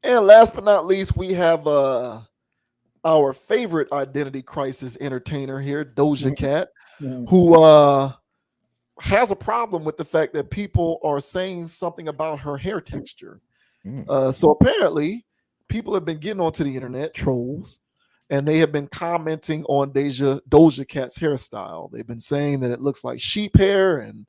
And last but not least, we have our favorite identity crisis entertainer here, Doja Cat, Mhm. who has a problem with the fact that people are saying something about her hair texture. Mm. So apparently, people have been getting onto the internet, trolls, and they have been commenting on Doja Cat's hairstyle. They've been saying that it looks like sheep hair, and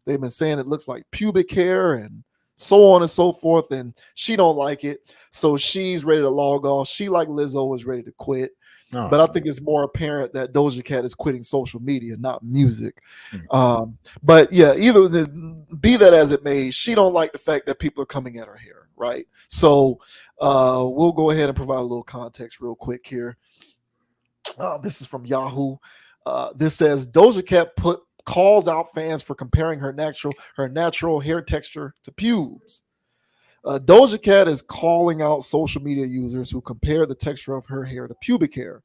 they've been saying it looks like pubic hair, and so on and so forth. And she don't like it, so she's ready to log off. She, like Lizzo, is ready to quit. Oh, But I think it's more apparent that Doja Cat is quitting social media, not music. mm. But yeah, be that as it may, she don't like the fact that people are coming at her hair, right? So we'll go ahead and provide a little context real quick here. This is from Yahoo. This says Doja Cat put calls out fans for comparing her natural hair texture to pubes. Doja Cat is calling out social media users who compare the texture of her hair to pubic hair.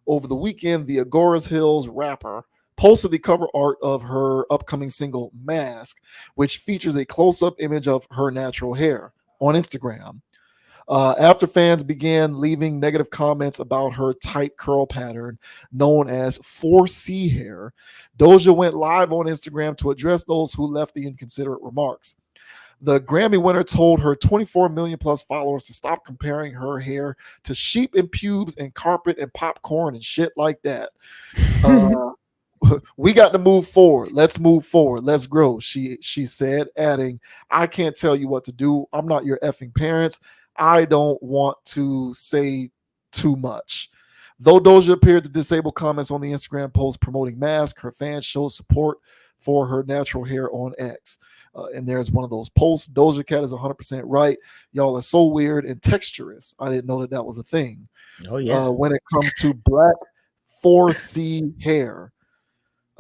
Over the weekend, the Agoras Hills rapper posted the cover art of her upcoming single Mask, which features a close up image of her natural hair on Instagram. After fans began leaving negative comments about her tight curl pattern known as 4C hair, Doja went live on Instagram to address those who left the inconsiderate remarks. The Grammy winner told her 24 million plus followers to stop comparing her hair to sheep and pubes and carpet and popcorn and shit like that. Uh, we got to move forward. Let's move forward. Let's grow. She said, adding, "I can't tell you what to do. I'm not your effing parents. I don't want to say too much." Though Doja appeared to disable comments on the Instagram post promoting Mask, her fans showed support for her natural hair on X. And there's one of those posts. Doja Cat is 100% right. Y'all are so weird and texturous. I didn't know that that was a thing. Oh yeah. When it comes to black 4C hair,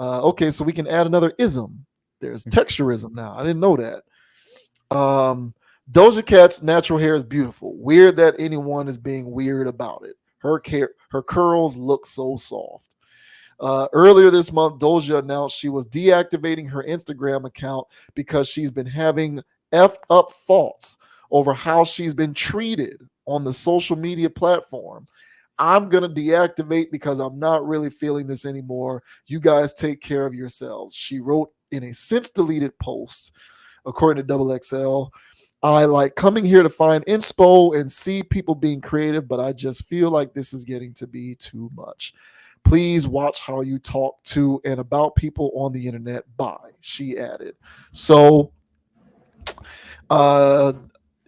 okay, so we can add another ism. There's texturism now. I didn't know that. Doja Cat's natural hair is beautiful. Weird that anyone is being weird about it. Her curls look so soft. Earlier this month, Doja announced she was deactivating her Instagram account because she's been having effed up thoughts over how she's been treated on the social media platform. I'm going to deactivate because I'm not really feeling this anymore. You guys take care of yourselves. She wrote in a since deleted post, according to Double XL. I like coming here to find inspo and see people being creative, but I just feel like this is getting to be too much. Please watch how you talk to and about people on the internet. Bye, she added. So, uh,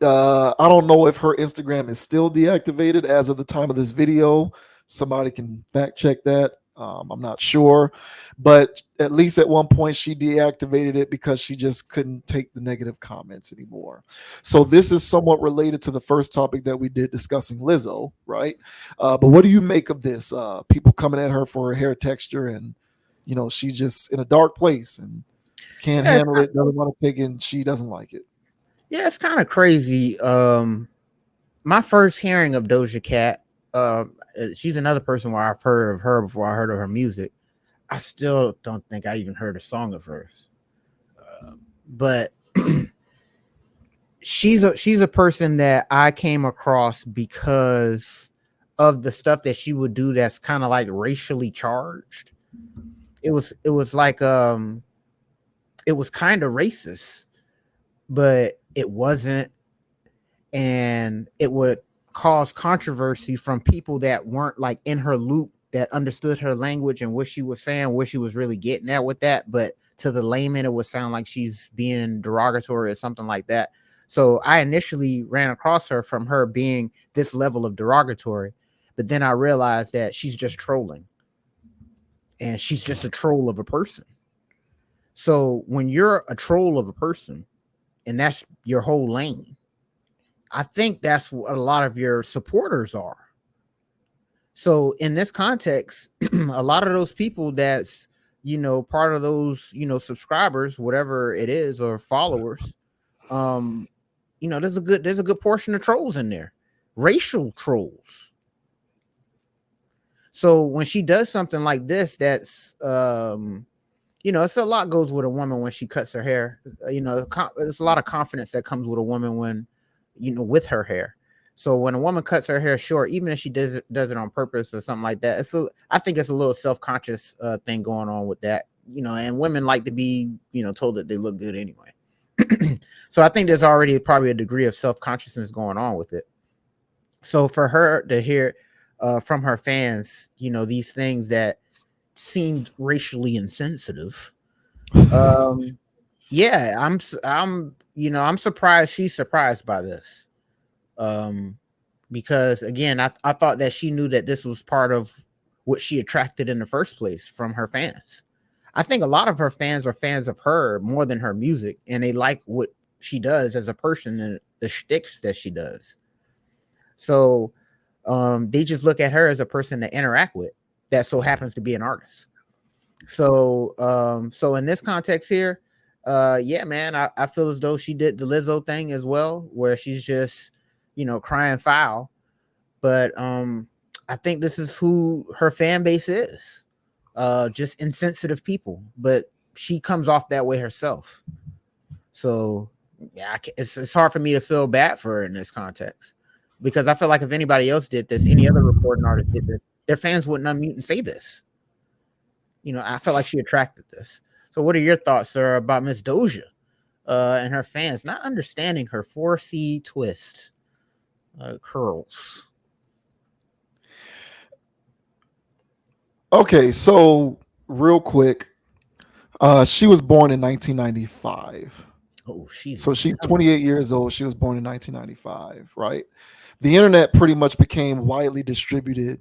I don't know if her Instagram is still deactivated as of the time of this video. Somebody can fact check that. I'm not sure, but at least at one point she deactivated it because she just couldn't take the negative comments anymore. So this is somewhat related to the first topic that we did discussing Lizzo, right? But what do you make of this? People coming at her for her hair texture, and she's just in a dark place and can't Yeah, handle it, doesn't want to take it, and she doesn't like it. yeah, it's kind of crazy. My first hearing of Doja Cat, she's another person where I've heard of her before I heard of her music. I still don't think I even heard a song of hers. But she's a person that I came across because of the stuff that she would do that's kind of like racially charged. It was like it was kind of racist, but it wasn't, and it would cause controversy from people that weren't like in her loop, that understood her language and what she was saying, what she was really getting at with that. But to the layman, it would sound like she's being derogatory or something like that. So I initially ran across her from her being this level of derogatory, but then I realized that she's just trolling, and she's just a troll of a person. So when you're a troll of a person and that's your whole lane, I think that's what a lot of your supporters are. So in this context, a lot of those people that's, part of those, subscribers, whatever it is, or followers, um, there's a good portion of trolls in there, racial trolls. So when she does something like this, that's it's a lot goes with a woman when she cuts her hair. There's a lot of confidence that comes with a woman when, with her hair. So when a woman cuts her hair short, even if she does it on purpose or something like that, I think it's a little self conscious thing going on with that, you know. And women like to be, you know, told that they look good anyway. So I think there's already probably a degree of self consciousness going on with it. So for her to hear from her fans, you know, these things that seemed racially insensitive, um, yeah, you know, I'm surprised she's surprised by this. Um, because again, I thought that she knew that this was part of what she attracted in the first place from her fans. I think a lot of her fans are fans of her more than her music, and they like what she does as a person and the shticks that she does. So they just look at her as a person to interact with that so happens to be an artist. So so in this context here, yeah, man, I feel as though she did the Lizzo thing as well, where she's just, you know, crying foul. But I think this is who her fan base is. Just insensitive people. But she comes off that way herself. So yeah, it's hard for me to feel bad for her in this context. Because I feel like if anybody else did this, any other recording artist did this, their fans wouldn't unmute and say this. You know, I felt like she attracted this. So what are your thoughts, sir, about Miss Doja and her fans not understanding her 4C twist curls? Okay, so real quick, she was born in 1995. Oh, she's So she's young. 28 years old. She was born in 1995, right? The internet pretty much became widely distributed.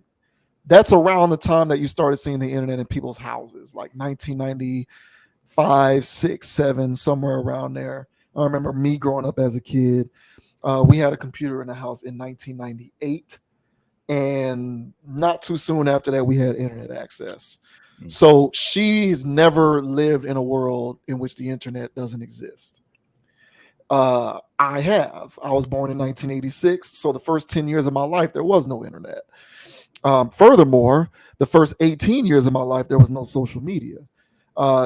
That's around the time that you started seeing the internet in people's houses, like 1995, 6, 7, somewhere around there. I remember me growing up as a kid. We had a computer in the house in 1998, and not too soon after that, we had internet access. Mm. So she's never lived in a world in which the internet doesn't exist. I have. I was born in 1986, so the first 10 years of my life, there was no internet. Furthermore, the first 18 years of my life, there was no social media.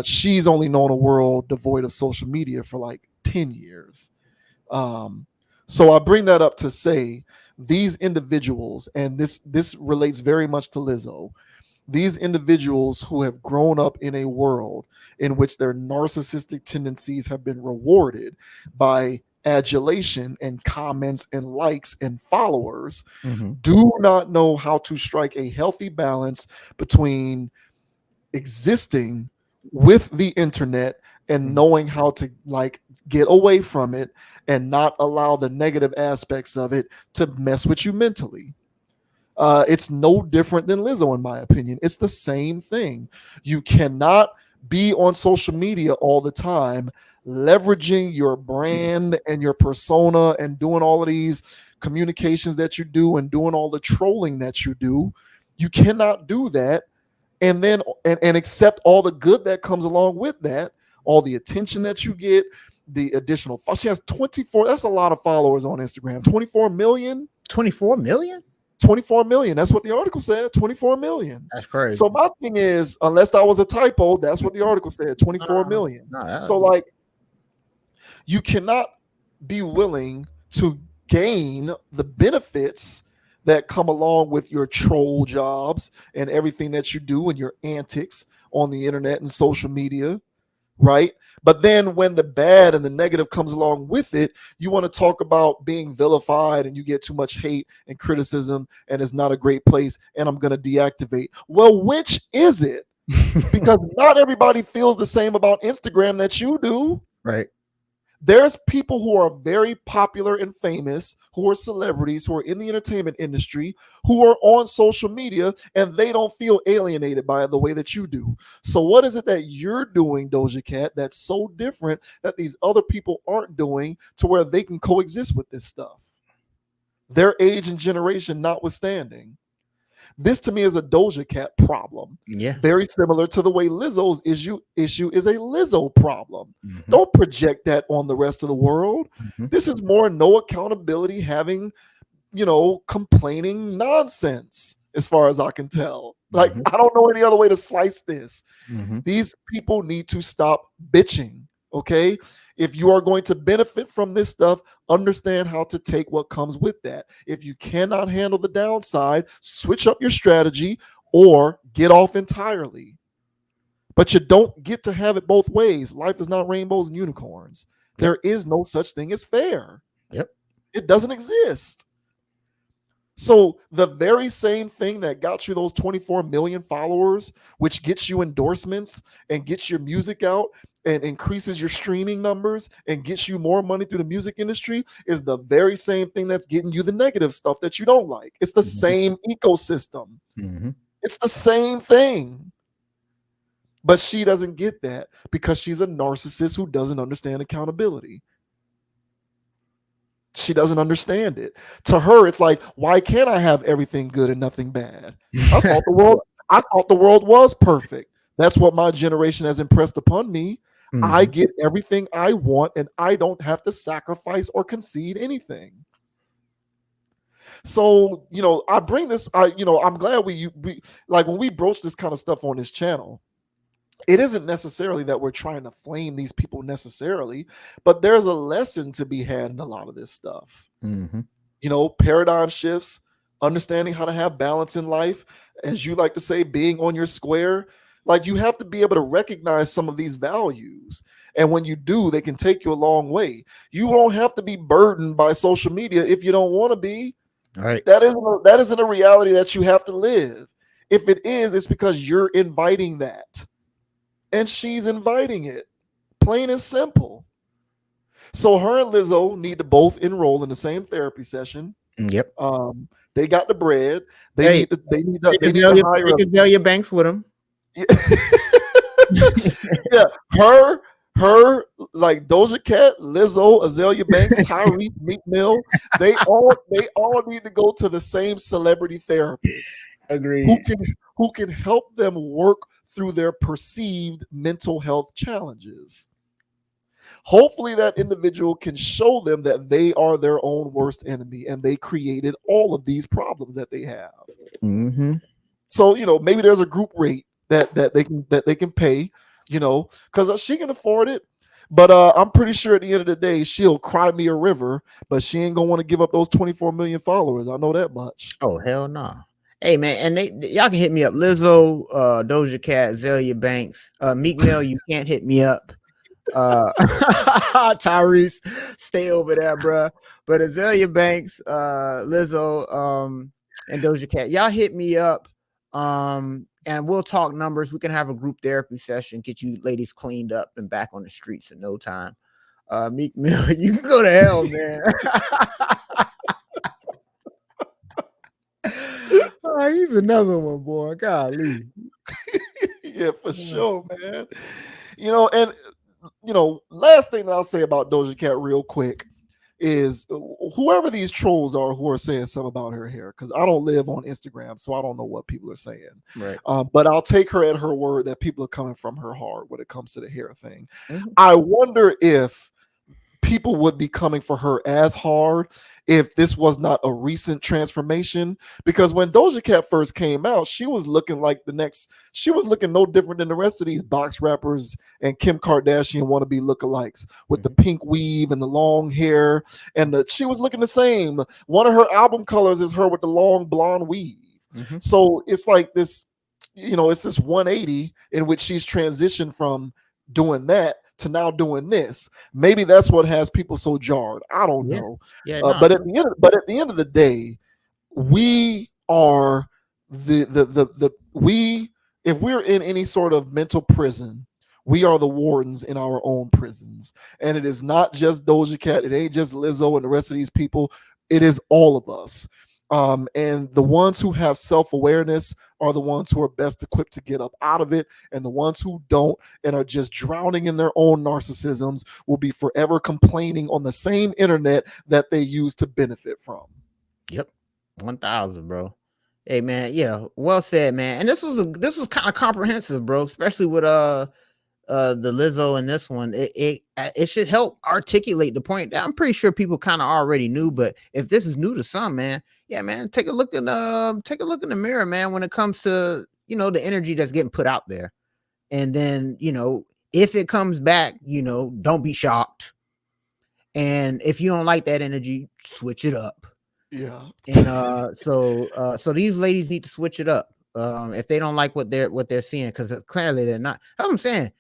She's only known a world devoid of social media for like 10 years. Um, so I bring that up to say these individuals, and this relates very much to Lizzo, these individuals who have grown up in a world in which their narcissistic tendencies have been rewarded by adulation and comments and likes and followers Mm-hmm. do not know how to strike a healthy balance between existing with the internet and knowing how to like get away from it and not allow the negative aspects of it to mess with you mentally. It's no different than Lizzo, in my opinion. It's the same thing. You cannot be on social media all the time, leveraging your brand and your persona and doing all of these communications that you do and doing all the trolling that you do. You cannot do that and then and accept all the good that comes along with that, all the attention that you get, the additional. She has 24. That's a lot of followers on Instagram. 24 million. 24 million? 24 million. That's what the article said. 24 million. That's crazy. So my thing is, unless that was a typo, that's what the article said. 24 No, million. no, So like, you cannot be willing to gain the benefits that come along with your troll jobs and everything that you do and your antics on the internet and social media, right? But then when the bad and the negative comes along with it, you want to talk about being vilified and you get too much hate and criticism and it's not a great place and I'm going to deactivate. Well, which is it? Because not everybody feels the same about Instagram that you do. right. There's people who are very popular and famous, who are celebrities, who are in the entertainment industry, who are on social media, and they don't feel alienated by it the way that you do. So, what is it that you're doing, Doja Cat, that's so different that these other people aren't doing to where they can coexist with this stuff? Their age and generation notwithstanding. This to me is a Doja Cat problem. Yeah. Very similar to the way Lizzo's issue is a Lizzo problem. Mm-hmm. Don't project that on the rest of the world. Mm-hmm. This is more no accountability, having, complaining nonsense, as far as I can tell. Like, Mm-hmm. I don't know any other way to slice this. Mm-hmm. These people need to stop bitching, okay? If you are going to benefit from this stuff, understand how to take what comes with that. If you cannot handle the downside, switch up your strategy or get off entirely. But you don't get to have it both ways. Life is not rainbows and unicorns. Yep. There is no such thing as fair. Yep. It doesn't exist. So the very same thing that got you those 24 million followers, which gets you endorsements and gets your music out and increases your streaming numbers and gets you more money through the music industry, is the very same thing that's getting you the negative stuff that you don't like. It's the Mm-hmm. same ecosystem. Mm-hmm. It's the same thing. But she doesn't get that because she's a narcissist who doesn't understand accountability. She doesn't understand it. To her, it's like, why can't I have everything good and nothing bad? I thought the world, I thought the world was perfect. That's what my generation has impressed upon me. I Mm-hmm. get everything I want and I don't have to sacrifice or concede anything. So, I bring this, I'm glad we like when we broach this kind of stuff on this channel, it isn't necessarily that we're trying to flame these people necessarily, but there's a lesson to be had in a lot of this stuff. Mm-hmm. Paradigm shifts, understanding how to have balance in life, as you like to say, being on your square. Like, you have to be able to recognize some of these values. And when you do, they can take you a long way. You don't have to be burdened by social media if you don't want to be. All right. That isn't a reality that you have to live. If it is, it's because you're inviting that. And she's inviting it. Plain and simple. So her and Lizzo need to both enroll in the same therapy session. Yep. They got the bread. They Hey, need to. They need to. They need to hire. they can your banks with them. Yeah, her, like Doja Cat, Lizzo, Azalea Banks, Tyrese, Meek Mill. They all need to go to the same celebrity therapist who Agreed. can who can help them work through their perceived mental health challenges. Hopefully, that individual can show them that they are their own worst enemy and they created all of these problems that they have. Mm-hmm. So, maybe there's a group rate that they can pay, because she can afford it. But I'm pretty sure at the end of the day, she'll cry me a river, but she ain't gonna want to give up those 24 million followers. I know that much. Oh hell no. Hey man, and y'all can hit me up. Lizzo, Doja Cat, Zelia Banks, Meek Mill, you can't hit me up. Tyrese, stay over there, bruh. But Azalea Banks, Lizzo, and Doja Cat, y'all hit me up. And we'll talk numbers. We can have a group therapy session, get you ladies cleaned up and back on the streets in no time. Meek Mill, you can go to hell, man. He's another one, boy. Golly. Yeah, for sure, man. And last thing that I'll say about Doja Cat real quick is whoever these trolls are who are saying something about her hair, because I don't live on Instagram, so I don't know what people are saying. Right. But I'll take her at her word that people are coming from her hard when it comes to the hair thing. Mm-hmm. I wonder if people would be coming for her as hard if this was not a recent transformation. Because when Doja Cat first came out, she was looking no different than the rest of these box rappers and Kim Kardashian wannabe lookalikes with the pink weave and the long hair. And she was looking the same. One of her album colors is her with the long blonde weave. Mm-hmm. So it's like this, it's this 180 in which she's transitioned from doing that to now doing this. Maybe that's what has people so jarred. I don't know. Yeah. But at the end of the day, we are we, if we're in any sort of mental prison, we are the wardens in our own prisons. And it is not just Doja Cat. It ain't just Lizzo and the rest of these people. It is all of us. And the ones who have self-awareness are the ones who are best equipped to get up out of it. And the ones who don't and are just drowning in their own narcissisms will be forever complaining on the same internet that they use to benefit from. Yep. 1,000, bro. Hey man, yeah, well said, man. And this was kind of comprehensive, bro, especially with the Lizzo in this one. It should help articulate the point that I'm pretty sure people kind of already knew, but if this is new to some, man, yeah, man, take a look in the mirror, man, when it comes to the energy that's getting put out there. And then If it comes back, don't be shocked. And if you don't like that energy, switch it up. Yeah. And so these ladies need to switch it up. If they don't like what they're seeing, because clearly they're not. That's what I'm saying.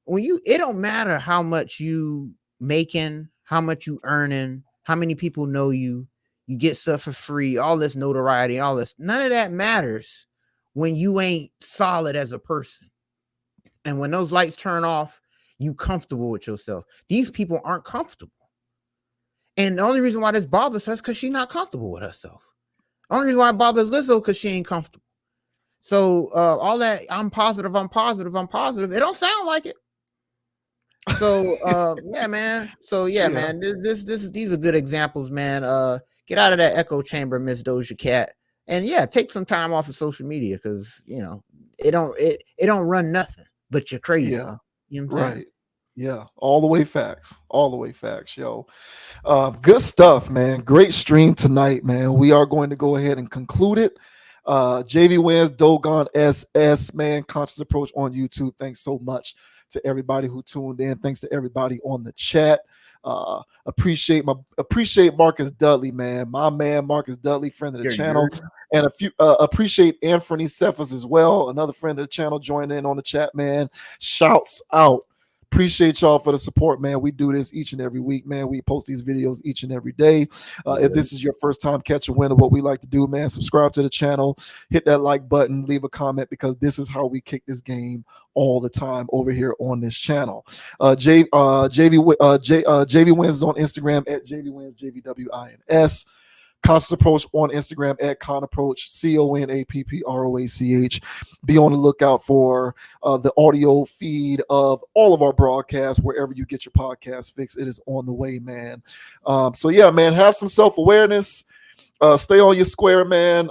It don't matter how much you making, how much you earning, how many people know you, you get stuff for free, all this notoriety, all this. None of that matters when you ain't solid as a person. And when those lights turn off, you comfortable with yourself. These people aren't comfortable. And the only reason why this bothers her is because she's not comfortable with herself. The only reason why it bothers Lizzo because she ain't comfortable. So all that I'm positive, I'm positive, I'm positive. It don't sound like it. So yeah, man. So yeah, Yeah. man. These are good examples, man. Get out of that echo chamber, Miss Doja Cat, and yeah, take some time off of social media because it don't run nothing but you're crazy. Yeah. You know what I'm saying? Right. Yeah. All the way facts. All the way facts, yo. Good stuff, man. Great stream tonight, man. We are going to go ahead and conclude it. JV wins, Dogon SS, man. Conscious Approach on YouTube. Thanks so much to everybody who tuned in. Thanks to everybody on the chat. Appreciate Marcus Dudley, man. My man, Marcus Dudley, friend of the Yeah, channel. yeah. And a few appreciate Anthony Cephas as well, another friend of the channel, joining in on the chat, man. Shouts out. Appreciate y'all for the support, man. We do this each and every week, man. We post these videos each and every day. If this is your first time catch a winner, what we like to do, man, subscribe to the channel, hit that like button, leave a comment, because this is how we kick this game all the time over here on this channel. JV Wins is on Instagram at JV Wins, JVWINS. Conscious Approach on Instagram at Conapproach, CONAPPROACH. Be on the lookout for the audio feed of all of our broadcasts wherever you get your podcast fix. It is on the way, man. So yeah, man, have some self-awareness. Stay on your square, man.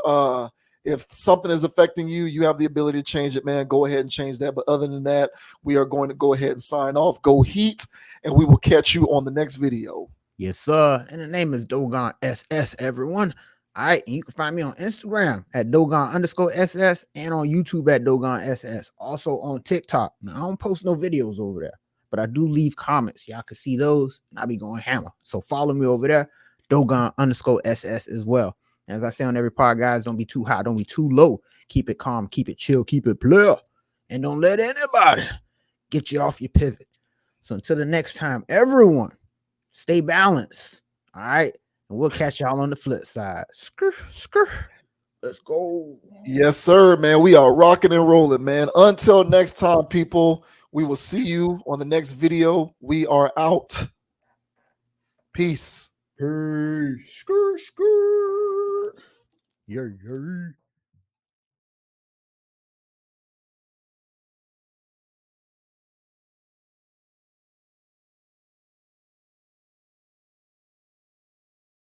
If something is affecting you, you have the ability to change it, man. Go ahead and change that. But other than that, we are going to go ahead and sign off. Go Heat, and we will catch you on the next video. Yes, sir. And the name is Dogon SS, everyone. All right. And you can find me on Instagram at Dogon_SS and on YouTube at Dogon SS. Also on TikTok. Now, I don't post no videos over there, but I do leave comments. Y'all can see those. And I be going hammer. So follow me over there, Dogon_SS as well. And as I say on every part, guys, don't be too high, don't be too low. Keep it calm, keep it chill, keep it player. And don't let anybody get you off your pivot. So until the next time, everyone, stay balanced. All right. And we'll catch y'all on the flip side. Skr, skr. Let's go. Yes, sir, man. We are rocking and rolling, man. Until next time, people, we will see you on the next video. We are out. Peace. Hey, skr, skr. Yeah, yeah.